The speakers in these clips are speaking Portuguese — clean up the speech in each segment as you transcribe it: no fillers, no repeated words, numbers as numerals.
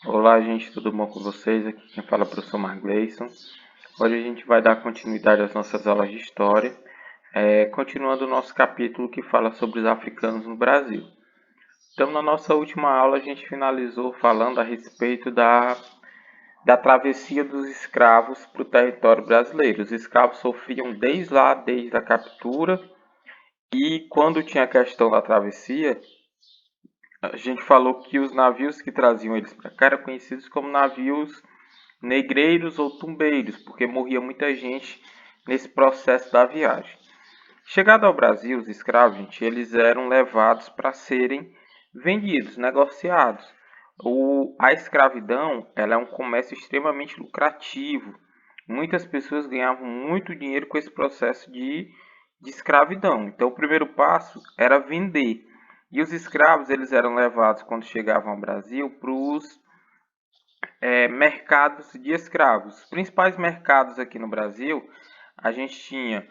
Olá, gente, tudo bom com vocês? Aqui quem fala é o professor Margleison. Hoje a gente vai dar continuidade às nossas aulas de história, continuando o nosso capítulo que fala sobre os africanos no Brasil. Então, na nossa última aula, a gente finalizou falando a respeito da travessia dos escravos para o território brasileiro. Os escravos sofriam desde a captura, e quando tinha a questão da travessia, a gente falou que os navios que traziam eles para cá eram conhecidos como navios negreiros ou tumbeiros, porque morria muita gente nesse processo da viagem. Chegado ao Brasil, os escravos, gente, eles eram levados para serem vendidos, negociados. A escravidão, ela é um comércio extremamente lucrativo. Muitas pessoas ganhavam muito dinheiro com esse processo de escravidão. Então, o primeiro passo era vender. E os escravos, eles eram levados, quando chegavam ao Brasil, para os mercados de escravos. Os principais mercados aqui no Brasil, a gente tinha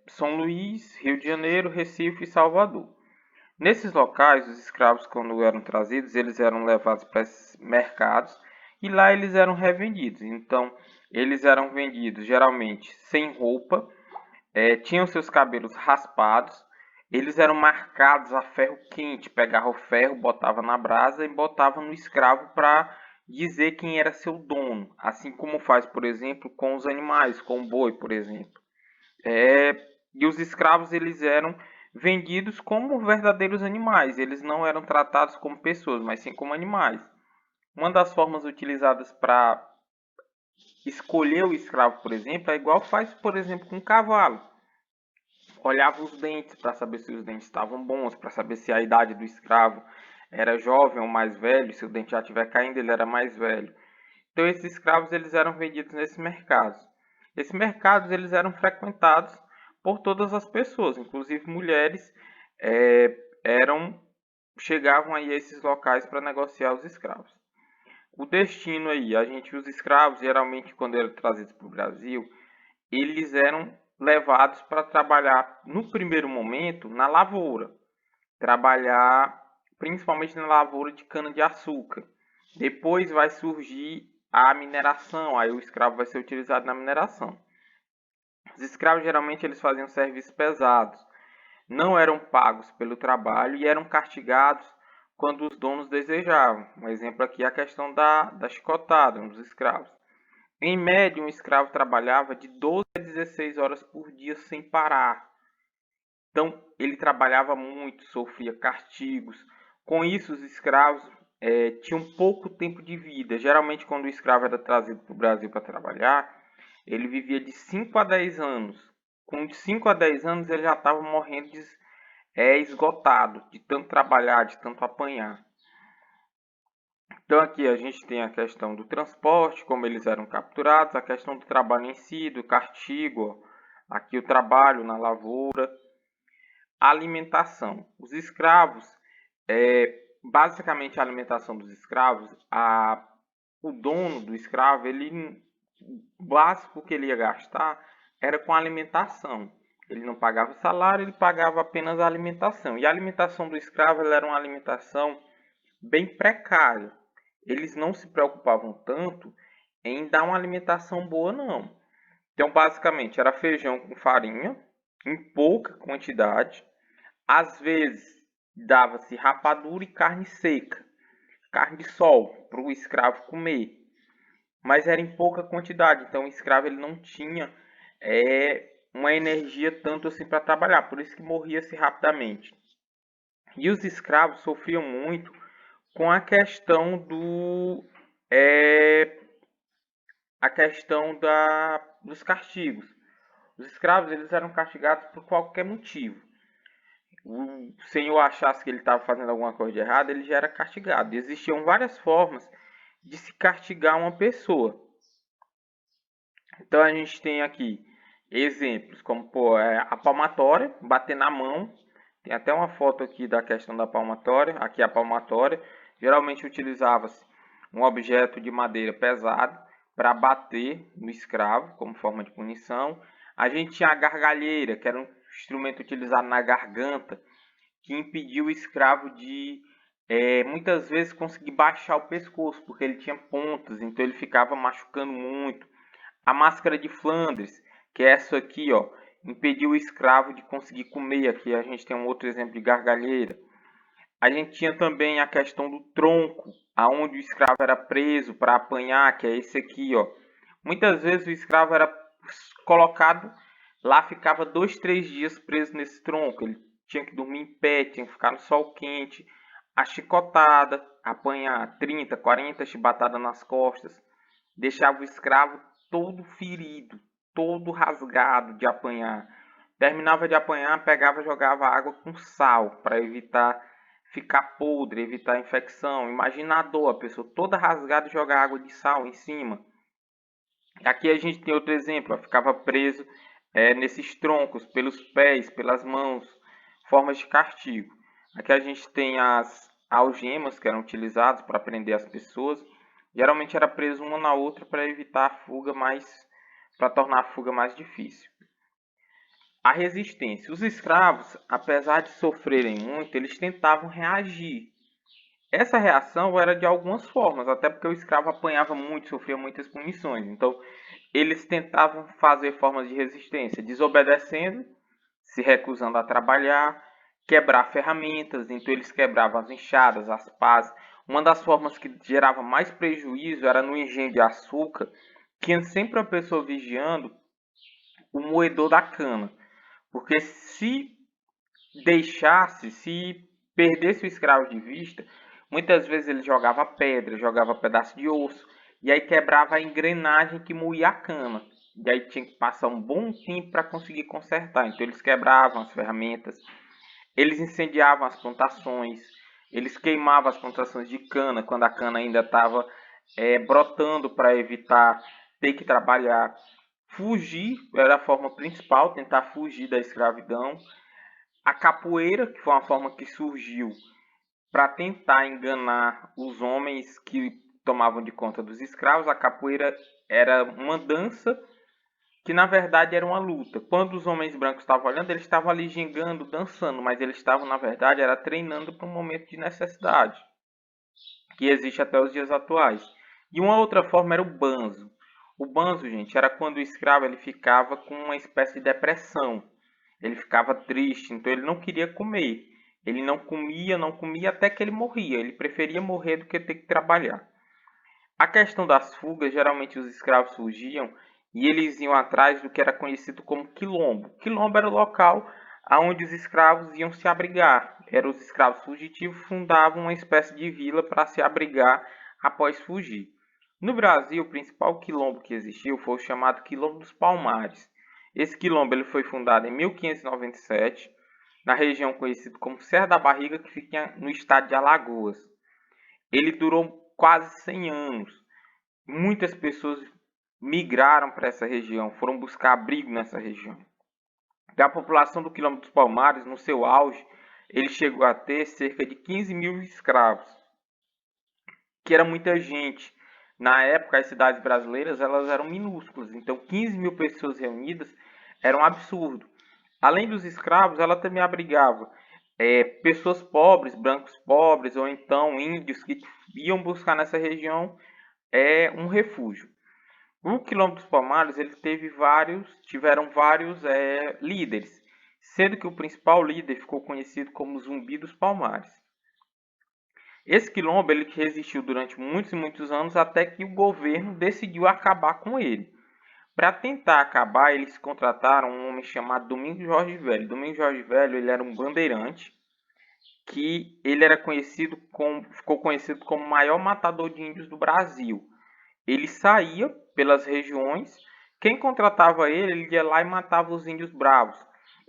São Luís, Rio de Janeiro, Recife e Salvador. Nesses locais, os escravos, quando eram trazidos, eles eram levados para esses mercados e lá eles eram revendidos. Então, eles eram vendidos geralmente sem roupa, tinham seus cabelos raspados, eles eram marcados a ferro quente, pegava o ferro, botava na brasa e botava no escravo para dizer quem era seu dono, assim como faz, por exemplo, com os animais, com o boi, por exemplo. E os escravos eles eram vendidos como verdadeiros animais, eles não eram tratados como pessoas, mas sim como animais. Uma das formas utilizadas para escolher o escravo, por exemplo, é igual faz, por exemplo, com o cavalo. Olhava os dentes para saber se os dentes estavam bons, para saber se a idade do escravo era jovem ou mais velho, se o dente já estiver caindo, ele era mais velho. Então esses escravos eles eram vendidos nesses mercados. Esses mercados eles eram frequentados por todas as pessoas, inclusive mulheres eram chegavam aí a esses locais para negociar os escravos. O destino aí, a gente os escravos geralmente quando eram trazidos para o Brasil, eles eram levados para trabalhar no primeiro momento na lavoura, trabalhar principalmente na lavoura de cana de açúcar. Depois vai surgir a mineração, aí o escravo vai ser utilizado na mineração. Os escravos geralmente eles faziam serviços pesados, não eram pagos pelo trabalho e eram castigados quando os donos desejavam. Um exemplo aqui é a questão da chicotada dos escravos. Em média, um escravo trabalhava de 12 a 16 horas por dia sem parar. Então, ele trabalhava muito, sofria castigos. Com isso, os escravos tinham pouco tempo de vida. Geralmente, quando o escravo era trazido para o Brasil para trabalhar, ele vivia de 5 a 10 anos. Com 5 a 10 anos, ele já estava morrendo esgotado, de tanto trabalhar, de tanto apanhar. Então aqui a gente tem a questão do transporte, como eles eram capturados, a questão do trabalho em si, do castigo, aqui o trabalho na lavoura, a alimentação. Os escravos, basicamente a alimentação dos escravos, o dono do escravo, o básico que ele ia gastar era com a alimentação. Ele não pagava salário, ele pagava apenas a alimentação. E a alimentação do escravo era uma alimentação bem precária. Eles não se preocupavam tanto em dar uma alimentação boa, não. Então, basicamente, era feijão com farinha, em pouca quantidade. Às vezes, dava-se rapadura e carne seca, carne de sol, para o escravo comer. Mas era em pouca quantidade, então o escravo ele não tinha uma energia tanto assim para trabalhar, por isso que morria-se rapidamente. E os escravos sofriam muito com a questão dos castigos. Os escravos eles eram castigados por qualquer motivo. O senhor achasse que ele estava fazendo alguma coisa de errado, ele já era castigado. E existiam várias formas de se castigar uma pessoa. Então a gente tem aqui exemplos como a palmatória, bater na mão. Tem até uma foto aqui da questão da palmatória. Aqui a palmatória. Geralmente utilizava-se um objeto de madeira pesado para bater no escravo como forma de punição. A gente tinha a gargalheira, que era um instrumento utilizado na garganta, que impedia o escravo de muitas vezes conseguir baixar o pescoço, porque ele tinha pontas, então ele ficava machucando muito. A máscara de Flandres, que é essa aqui, ó, impediu o escravo de conseguir comer. Aqui a gente tem um outro exemplo de gargalheira. A gente tinha também a questão do tronco, aonde o escravo era preso para apanhar, que é esse aqui, ó. Muitas vezes o escravo era colocado lá, ficava 2, 3 dias preso nesse tronco. Ele tinha que dormir em pé, tinha que ficar no sol quente, a chicotada, apanhar 30, 40 chibatadas nas costas, deixava o escravo todo ferido, todo rasgado de apanhar. Terminava de apanhar, pegava e jogava água com sal para evitar ficar podre, evitar infecção. Imagina a dor, a pessoa toda rasgada e jogar água de sal em cima. Aqui a gente tem outro exemplo, ó, ficava preso nesses troncos, pelos pés, pelas mãos, formas de castigo. Aqui a gente tem as algemas que eram utilizadas para prender as pessoas. Geralmente era preso uma na outra para evitar a fuga para tornar a fuga mais difícil. A resistência. Os escravos, apesar de sofrerem muito, eles tentavam reagir. Essa reação era de algumas formas, até porque o escravo apanhava muito, sofria muitas punições. Então, eles tentavam fazer formas de resistência, desobedecendo, se recusando a trabalhar, quebrar ferramentas. Então, eles quebravam as enxadas, as pás. Uma das formas que gerava mais prejuízo era no engenho de açúcar, tinha sempre a pessoa vigiando o moedor da cana. Porque se deixasse, se perdesse o escravo de vista, muitas vezes ele jogava pedra, jogava pedaço de osso, e aí quebrava a engrenagem que moía a cana. E aí tinha que passar um bom tempo para conseguir consertar. Então eles quebravam as ferramentas, eles incendiavam as plantações, eles queimavam as plantações de cana quando a cana ainda estava brotando para evitar ter que trabalhar. Fugir era a forma principal, tentar fugir da escravidão. A capoeira, que foi uma forma que surgiu para tentar enganar os homens que tomavam de conta dos escravos. A capoeira era uma dança que na verdade era uma luta. Quando os homens brancos estavam olhando, eles estavam ali gingando, dançando, mas eles estavam na verdade era treinando para um momento de necessidade, que existe até os dias atuais. E uma outra forma era o banzo. O banzo, gente, era quando o escravo ele ficava com uma espécie de depressão. Ele ficava triste, então ele não queria comer. Ele não comia, não comia até que ele morria. Ele preferia morrer do que ter que trabalhar. A questão das fugas, geralmente os escravos fugiam e eles iam atrás do que era conhecido como quilombo. Quilombo era o local onde os escravos iam se abrigar. Eram os escravos fugitivos fundavam uma espécie de vila para se abrigar após fugir. No Brasil, o principal quilombo que existiu foi o chamado Quilombo dos Palmares. Esse quilombo ele foi fundado em 1597, na região conhecida como Serra da Barriga, que fica no estado de Alagoas. Ele durou quase 100 anos. Muitas pessoas migraram para essa região, foram buscar abrigo nessa região. E a população do Quilombo dos Palmares, no seu auge, ele chegou a ter cerca de 15 mil escravos, que era muita gente. Na época, as cidades brasileiras elas eram minúsculas, então 15 mil pessoas reunidas era um absurdo. Além dos escravos, ela também abrigava pessoas pobres, brancos pobres, ou então índios que iam buscar nessa região um refúgio. O Quilombo dos Palmares ele tiveram vários líderes, sendo que o principal líder ficou conhecido como Zumbi dos Palmares. Esse quilombo ele resistiu durante muitos e muitos anos até que o governo decidiu acabar com ele. Para tentar acabar, eles contrataram um homem chamado Domingos Jorge Velho. Domingos Jorge Velho ele era um bandeirante que ele era ficou conhecido como o maior matador de índios do Brasil. Ele saía pelas regiões, quem contratava ele, ele ia lá e matava os índios bravos.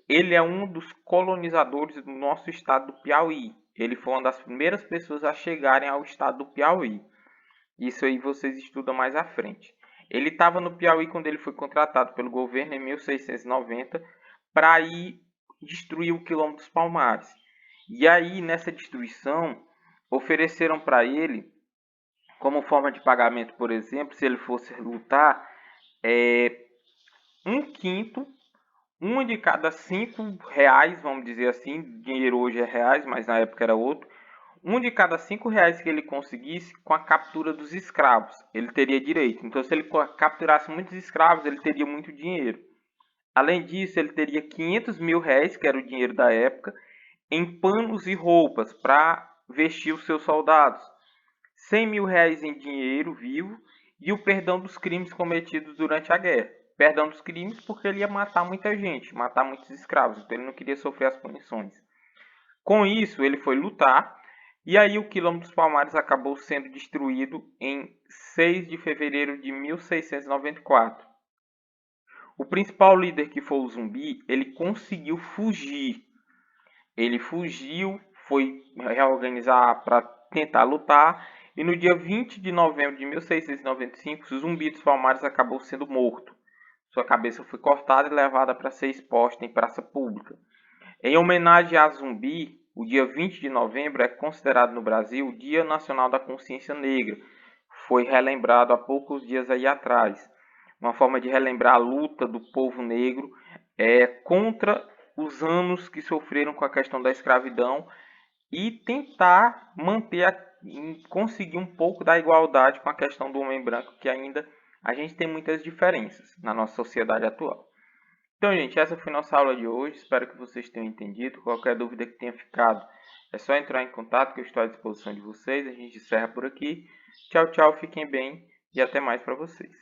Ele é um dos colonizadores do nosso estado do Piauí. Ele foi uma das primeiras pessoas a chegarem ao estado do Piauí. Isso aí vocês estudam mais à frente. Ele estava no Piauí quando ele foi contratado pelo governo em 1690 para ir destruir o Quilombo dos Palmares. E aí, nessa destruição, ofereceram para ele, como forma de pagamento, por exemplo, se ele fosse lutar, um quinto, uma de cada R$ 5, vamos dizer assim, dinheiro hoje é reais, mas na época era outro, Um de cada R$ 5 que ele conseguisse com a captura dos escravos, ele teria direito. Então, se ele capturasse muitos escravos, ele teria muito dinheiro. Além disso, ele teria R$ 500.000, que era o dinheiro da época, em panos e roupas para vestir os seus soldados. R$ 100.000 em dinheiro vivo e o perdão dos crimes cometidos durante a guerra. Perdão dos crimes porque ele ia matar muita gente, matar muitos escravos, então ele não queria sofrer as punições. Com isso, ele foi lutar e aí o Quilombo dos Palmares acabou sendo destruído em 6 de fevereiro de 1694. O principal líder, que foi o Zumbi, ele conseguiu fugir. Ele fugiu, foi reorganizar para tentar lutar e no dia 20 de novembro de 1695, o Zumbi dos Palmares acabou sendo morto. Sua cabeça foi cortada e levada para ser exposta em praça pública. Em homenagem a Zumbi, o dia 20 de novembro é considerado no Brasil o Dia Nacional da Consciência Negra. Foi relembrado há poucos dias aí atrás. Uma forma de relembrar a luta do povo negro contra os anos que sofreram com a questão da escravidão e tentar conseguir um pouco da igualdade com a questão do homem branco, que ainda a gente tem muitas diferenças na nossa sociedade atual. Então, gente, essa foi nossa aula de hoje. Espero que vocês tenham entendido. Qualquer dúvida que tenha ficado, é só entrar em contato que eu estou à disposição de vocês. A gente encerra por aqui. Tchau, tchau, fiquem bem e até mais para vocês.